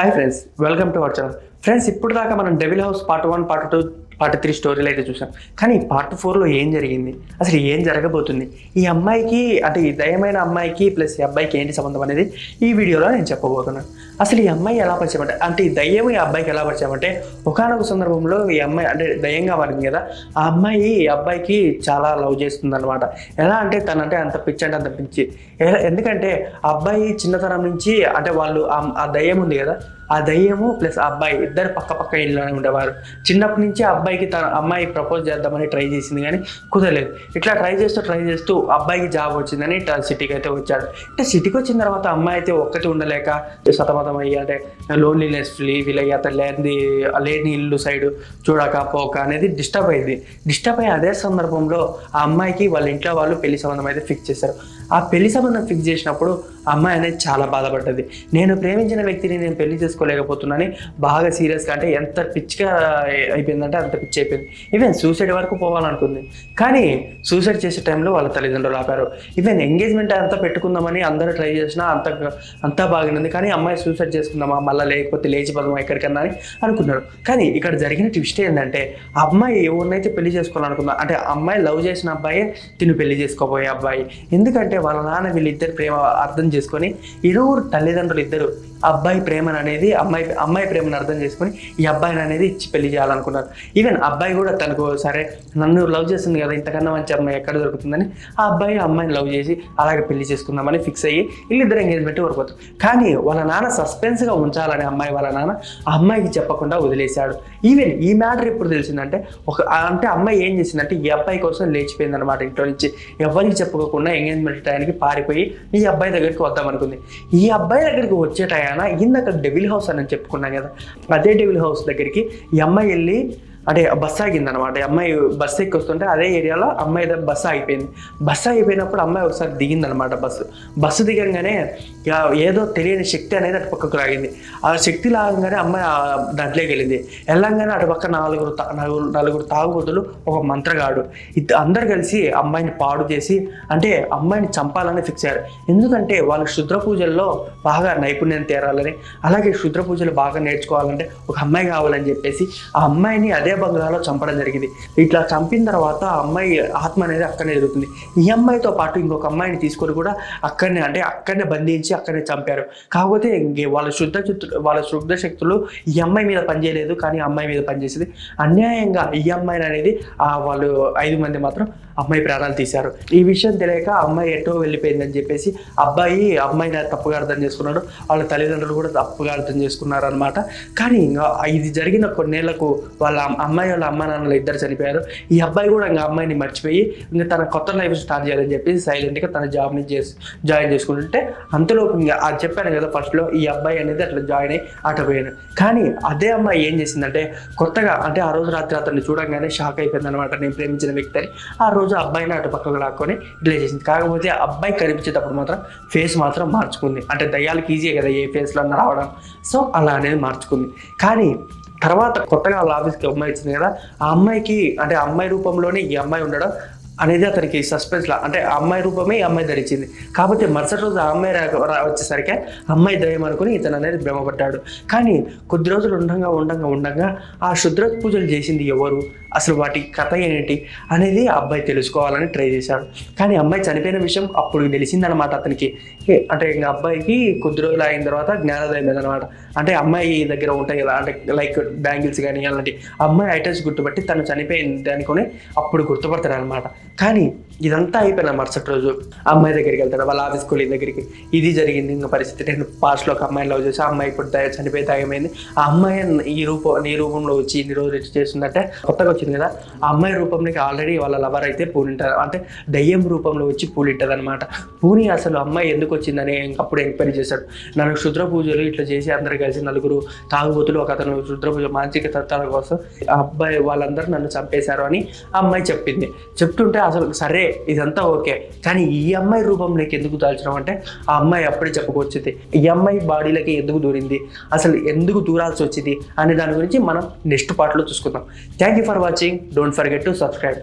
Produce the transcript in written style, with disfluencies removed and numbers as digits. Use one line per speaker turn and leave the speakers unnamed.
Hi friends, welcome to our channel. Friends, ఇప్పుడు దాకా మనం devil house part 1, part 2, part 3 స్టోరీలు అయితే చూసాం. కానీ పార్ట్ 4లో ఏం జరిగింది, అసలు ఏం జరగబోతుంది, ఈ అమ్మాయికి అంటే ఈ దయమైన అమ్మాయికి ప్లస్ ఈ అబ్బాయికి ఏంటి సంబంధం అనేది ఈ వీడియోలో నేను చెప్పబోతున్నాను. అసలు ఈ అమ్మాయి ఎలా పరిచయం అంటే ఈ దయ్యం ఈ అబ్బాయికి ఎలా పరిచయం అంటే ఒకానొక సందర్భంలో ఈ అమ్మాయి అంటే దయ్యంగా మారింది కదా, ఆ అమ్మాయి ఈ అబ్బాయికి చాలా లవ్ చేస్తుంది అనమాట. ఎలా అంటే తనంటే అంత పిచ్చి అంటే అంత పిచ్చి. ఎందుకంటే ఆ అబ్బాయి చిన్నతనం నుంచి అంటే వాళ్ళు ఆ దయ్యం ఉంది కదా, ఆ దయ్యము ప్లస్ ఆ అబ్బాయి ఇద్దరు పక్క పక్క ఇళ్ళలోనే ఉండేవారు. చిన్నప్పటి నుంచి ఆ అబ్బాయికి తన అమ్మాయి ప్రపోజ్ చేద్దామని ట్రై చేసింది కానీ కుదరలేదు. ఇట్లా ట్రై చేస్తూ అబ్బాయికి జాబ్ వచ్చిందని సిటీకి అయితే వచ్చాడు. అంటే సిటీకి వచ్చిన తర్వాత అమ్మాయి అయితే ఒక్కటి ఉండలేక సతమతం అయ్యి అంటే లోన్లీనెస్ ఫీల్ అయ్యి అతను లేని ఇల్లు సైడ్ చూడక పోక అనేది డిస్టర్బ్ అయ్యి అదే సందర్భంలో ఆ అమ్మాయికి వాళ్ళ ఇంట్లో వాళ్ళు పెళ్లి సంబంధం అయితే ఫిక్స్ చేశారు. ఆ పెళ్లి సంబంధం ఫిక్స్ చేసినప్పుడు అమ్మాయి అనేది చాలా బాధపడ్డది. నేను ప్రేమించిన వ్యక్తిని నేను పెళ్లి చేసుకోలేకపోతున్నానని బాగా సీరియస్గా అంటే ఎంత పిచ్చిగా అయిపోయిందంటే అంత పిచ్చి అయిపోయింది. ఈవెన్ సూసైడ్ వరకు పోవాలనుకుంది. కానీ సూసైడ్ చేసే టైంలో వాళ్ళ తల్లిదండ్రులు ఆపారు. ఈవెన్ ఎంగేజ్మెంట్ అంతా పెట్టుకుందామని అందరూ ట్రై చేసినా అంతా బాగుంది. కానీ అమ్మాయి సూసైడ్ చేసుకుందామా మళ్ళీ లేకపోతే లేచిపోదామా ఎక్కడికన్నా అని అనుకున్నారు. కానీ ఇక్కడ జరిగిన ట్విస్ట్ ఏంటంటే ఆ అమ్మాయి ఎవరినైతే పెళ్లి చేసుకోవాలనుకుందా అంటే అమ్మాయి లవ్ చేసిన అబ్బాయే తిను పెళ్లి చేసుకోబోయే అబ్బాయి. ఎందుకంటే వాళ్ళ నాన్న వీళ్ళిద్దరు ప్రేమ అర్థం చేసుకొని ఇరువురు తల్లిదండ్రులు ఇద్దరు అబ్బాయి ప్రేమను అనేది అమ్మాయి ప్రేమను అర్థం చేసుకొని ఈ అబ్బాయిని అనేది ఇచ్చి పెళ్లి చేయాలనుకున్నారు. ఈవెన్ అబ్బాయి కూడా తనకు సరే నన్ను లవ్ చేస్తుంది కదా, ఇంతకన్నా మంచి అమ్మాయి ఎక్కడ దొరుకుతుందని ఆ అబ్బాయి అమ్మాయిని లవ్ చేసి అలాగే పెళ్లి చేసుకుందామని ఫిక్స్ అయ్యి వీళ్ళిద్దరు ఎంగేజ్మెంట్ వరకుపోతారు. కానీ వాళ్ళ నాన్న సస్పెన్స్గా ఉంచాలని వాళ్ళ నాన్న ఆ అమ్మాయికి చెప్పకుండా వదిలేశాడు. ఈవెన్ ఈ మ్యాటర్ ఎప్పుడు తెలిసిందంటే అంటే అమ్మాయి ఏం చేసిందంటే ఈ అబ్బాయి కోసం లేచిపోయింది అనమాట. ఇంట్లో నుంచి ఎవరికి చెప్పుకోకుండా ఎంగేజ్మెంట్ టైంకి పారిపోయి ఈ అబ్బాయి దగ్గరికి వద్దామనుకుంది. ఈ అబ్బాయి దగ్గరికి వచ్చే టైం ఇందాక డెవిల్ హౌస్ అని చెప్పుకున్నాం కదా, అదే డెవిల్ హౌస్ దగ్గరికి ఈ అమ్మాయి వెళ్ళి అంటే బస్సు ఆగింది అనమాట. అమ్మాయి బస్సు ఎక్కి వస్తుంటే అదే ఏరియాలో అమ్మాయి బస్సు ఆగిపోయింది. బస్సు అయిపోయినప్పుడు అమ్మాయి ఒకసారి దిగిందనమాట. బస్సు దిగంగానే ఏదో తెలియని శక్తి అనేది అటు పక్కకు లాగింది. ఆ శక్తి లాగంగానే అమ్మాయి దాంట్లోకి వెళ్ళింది. వెళ్ళంగానే అటు పక్క నలుగురు తాగుబోతులు ఒక మంత్రగాడు అందరు కలిసి అమ్మాయిని పాడు చేసి అంటే అమ్మాయిని చంపాలని ఫిక్స్ అయ్యారు. ఎందుకంటే వాళ్ళు క్షుద్ర పూజల్లో బాగా నైపుణ్యం తేరాలని అలాగే క్షుద్ర పూజలు బాగా నేర్చుకోవాలంటే ఒక అమ్మాయి కావాలని చెప్పేసి ఆ అమ్మాయిని అదే బంగ్లాలో చంపడం జరిగింది. ఇట్లా చంపిన తర్వాత ఆ అమ్మాయి ఆత్మ అనేది అక్కడనే జరుగుతుంది. ఈ అమ్మాయితో పాటు ఇంకొక అమ్మాయిని తీసుకొని కూడా అక్కడనే బంధించి అక్కడనే చంపారు. కాకపోతే వాళ్ళ శుద్ధ శక్తులు ఈ అమ్మాయి మీద పనిచేయలేదు, కానీ అమ్మాయి మీద పనిచేసేది. అన్యాయంగా ఈ అమ్మాయిని అనేది వాళ్ళు 5 మంది మాత్రం అమ్మాయి ప్రాణాలు తీశారు. ఈ విషయం తెలియక అమ్మాయి ఎటో వెళ్ళిపోయిందని చెప్పేసి అమ్మాయిని తప్పుగా అర్థం చేసుకున్నాడు. వాళ్ళ తల్లిదండ్రులు కూడా తప్పుగా అర్థం చేసుకున్నారు అనమాట. కానీ ఇంకా ఇది జరిగిన కొన్నేళ్లకు వాళ్ళ అమ్మాయి వాళ్ళ అమ్మ నాన్నలు ఇద్దరు చనిపోయారు. ఈ అబ్బాయి కూడా ఇంకా అమ్మాయిని మర్చిపోయి ఇంకా తన కొత్త లైఫ్ స్టార్ట్ చేయాలని చెప్పేసి సైలెంట్గా తన జాబ్ని జాయిన్ చేసుకుంటుంటే అంతలోపు ఇంకా అది చెప్పాను కదా ఫస్ట్లో, ఈ అబ్బాయి అనేది అట్లా జాయిన్ అయ్యి అటపోయాను. కానీ అదే అమ్మాయి ఏం చేసిందంటే కొత్తగా అంటే ఆ రోజు రాత్రి అతన్ని చూడంగానే షాక్ అయిపోయింది అనమాట. నేను ప్రేమించిన వ్యక్తి అని ఆ రోజు అబ్బాయిని అటు పక్కకు లాక్కొని ఇట్లా చేసింది. కాకపోతే అబ్బాయి కనిపించేటప్పుడు మాత్రం ఫేస్ మాత్రం మార్చుకుంది. అంటే దయ్యాలకు ఈజీయే కదా ఏ ఫేస్లో అన్న రావడం, సో అలా అనేది మార్చుకుంది. కానీ తర్వాత కొత్తగా వాళ్ళ ఆఫీస్కి అమ్మాయి వచ్చింది కదా, ఆ అమ్మాయికి అంటే అమ్మాయి రూపంలోనే ఈ అమ్మాయి ఉండడం అనేది అతనికి సస్పెన్స్లా అంటే అమ్మాయి రూపమే ఈ అమ్మాయి ధరించింది. కాకపోతే మరుసటి రోజు ఆ అమ్మాయి వచ్చేసరికి అమ్మాయి దయ్యం అనుకుని ఇతను అనేది భ్రమపడ్డాడు. కానీ కొద్ది రోజులు ఉండగా ఆ క్షుద్ర పూజలు చేసింది ఎవరు, అసలు వాటి కథ ఏంటి అనేది ఆ అబ్బాయి తెలుసుకోవాలని ట్రై చేశాడు. కానీ అమ్మాయి చనిపోయిన విషయం అప్పుడు తెలిసిందనమాట అతనికి. అంటే ఇంకా అబ్బాయికి కొద్ది రోజులు అయిన తర్వాత జ్ఞానోదయం లేదనమాట. అంటే అమ్మాయి దగ్గర ఉంటాయి కదా అంటే లైక్ బ్యాంగిల్స్ కానీ అలాంటి అమ్మాయి ఐటమ్స్ గుర్తుపట్టి తను చనిపోయింది అనుకుని అప్పుడు గుర్తుపడతాడు అనమాట. కానీ ఇదంతా అయిపోయిన మరుసటి రోజు అమ్మాయి దగ్గరికి వెళ్తాడు, వాళ్ళ ఆఫీస్ కొలీగ్ దగ్గరికి. ఇది జరిగింది ఇంకా పరిస్థితి. నేను పాస్ట్లో ఒక అమ్మాయిని లవ్ చేసి ఆ అమ్మాయి ఇప్పుడు చనిపోయి దయ్యమైంది. ఆ అమ్మాయి నీ రూపంలో వచ్చి ఇన్ని రోజులు ఎట్లా చేస్తుందంటే కొత్తగా వచ్చింది కదా, ఆ అమ్మాయి రూపంలోకి ఆల్రెడీ వాళ్ళ లవర్ అయితే పూనింటారు అంటే దయ్యం రూపంలో వచ్చి పూలింటుంది అనమాట. పూని అసలు అమ్మాయి ఎందుకు వచ్చిందని అప్పుడు ఎంక్వైరీ చేశాడు. నన్ను క్షుద్ర పూజలు ఇట్లా చేసి అందరు కలిసి నలుగురు తాగుబోతులు ఒక అతను క్షుద్ర పూజ మానసిక తత్వాల కోసం ఆ అబ్బాయి వాళ్ళందరూ నన్ను చంపేశారు అని ఆ అమ్మాయి చెప్పింది. చెప్తుంటే అసలు సరే ఇదంతా ఓకే, కానీ ఈ అమ్మాయి రూపంలోకి ఎందుకు దాల్చడం అంటే ఆ అమ్మాయి అప్పుడే చెప్పుకొచ్చింది. ఈ అమ్మాయి బాడీలోకి ఎందుకు దూరింది, అసలు ఎందుకు దూరాల్సి వచ్చింది అనే దాని గురించి మనం నెక్స్ట్ పార్ట్లో చూసుకుందాం. Thank you for watching. Don't forget to subscribe.